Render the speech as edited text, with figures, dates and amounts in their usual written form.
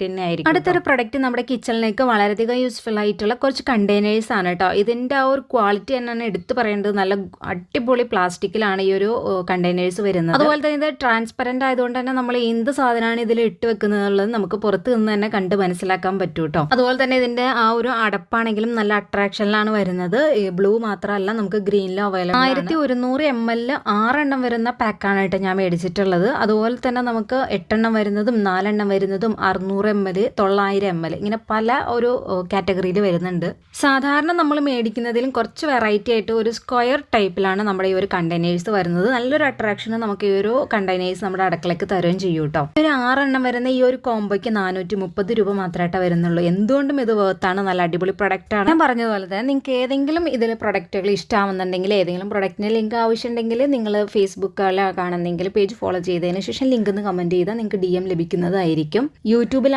തന്നെ ആയിരിക്കും. അടുത്തൊരു പ്രൊഡക്റ്റ് നമ്മുടെ കിച്ചണിലേക്ക് വളരെയധികം യൂസ്ഫുൾ ആയിട്ടുള്ള കുറച്ച് കണ്ടെയ്നേഴ്സ് ആണ് കേട്ടോ. ഇതിൻ്റെ ആ ഒരു ക്വാളിറ്റി തന്നെയാണ് എടുത്തു പറയേണ്ടത്. നല്ല അടിപൊളി പ്ലാസ്റ്റിക്കിലാണ് ഈ ഒരു കണ്ടെയ്നേഴ്സ് വരുന്നത്. അതുപോലെ തന്നെ ഇത് ട്രാൻസ്പെറൻ്റ് ആയതുകൊണ്ട് തന്നെ നമ്മൾ എന്ത് സാധനമാണ് ഇതിൽ ഇട്ട് വെക്കുന്നത് നമുക്ക് പുറത്ത് നിന്ന് തന്നെ കണ്ട് മനസ്സിലാക്കാൻ പറ്റും കേട്ടോ. അതുപോലെ തന്നെ ഇതിൻ്റെ ആ ഒരു അടപ്പാണെങ്കിലും നല്ല അട്രാക്ഷനിലാണ് വരുന്നത്. ബ്ലൂ മാത്രമല്ല, നമുക്ക് ഗ്രീനിലും അവൈലബിൾ ആണ്. 1100 ml 6 എണ്ണം വരുന്ന പാക്കാണ് കേട്ടോ ഞാൻ മേടിച്ചിട്ടുള്ളത്. അതുപോലെ തന്നെ നമുക്ക് 8 എണ്ണം വരുന്നതും 4 എണ്ണം വരുന്നതും 600 ml 900 ml ഇങ്ങനെ പല ഒരു കാറ്റഗറിയിൽ വരുന്നുണ്ട്. സാധാരണ നമ്മൾ മേടിക്കുന്നതിലും കുറച്ച് വെറൈറ്റി ആയിട്ട് ഒരു സ്ക്വയർ ടൈപ്പിലാണ് നമ്മുടെ ഈ ഒരു കണ്ടെയ്നേഴ്സ് വരുന്നത്. നല്ലൊരു അട്രാക്ഷന് നമുക്ക് ഈ ഒരു കണ്ടെയ്നേഴ്സ് നമ്മുടെ അടുക്കളയ്ക്ക് തരുകയും ചെയ്യും കേട്ടോ. ഒരു 6 എണ്ണം വരുന്ന ഈ ഒരു കോംബോയ്ക്ക് 430 രൂപ മാത്രമായിട്ടേ വരുന്നുള്ളൂ. എന്തുകൊണ്ടും ഇത് വേർത്താണ്, നല്ല അടിപൊളി പ്രൊഡക്റ്റ് ആണ്. ഞാൻ പറഞ്ഞതുപോലെ തന്നെ നിങ്ങൾക്ക് ഏതെങ്കിലും ഇതിൽ പ്രൊഡക്റ്റുകൾ ഇഷ്ടമാവുന്നുണ്ടെങ്കിൽ, ഏതെങ്കിലും പ്രൊഡക്റ്റിന് ലിങ്ക് ആവശ്യമുണ്ടെങ്കിൽ നിങ്ങൾ ഫേസ്ബുക്കിൽ കാണുന്നെങ്കിൽ പേജ് ഫോളോ ചെയ്തതിന് ശേഷം ലിങ്ക് ഒന്ന് കമൻറ്റ് ചെയ്താൽ നിങ്ങൾക്ക് DM ലഭിക്കുന്നതായിരിക്കും. യൂട്യൂബിൽ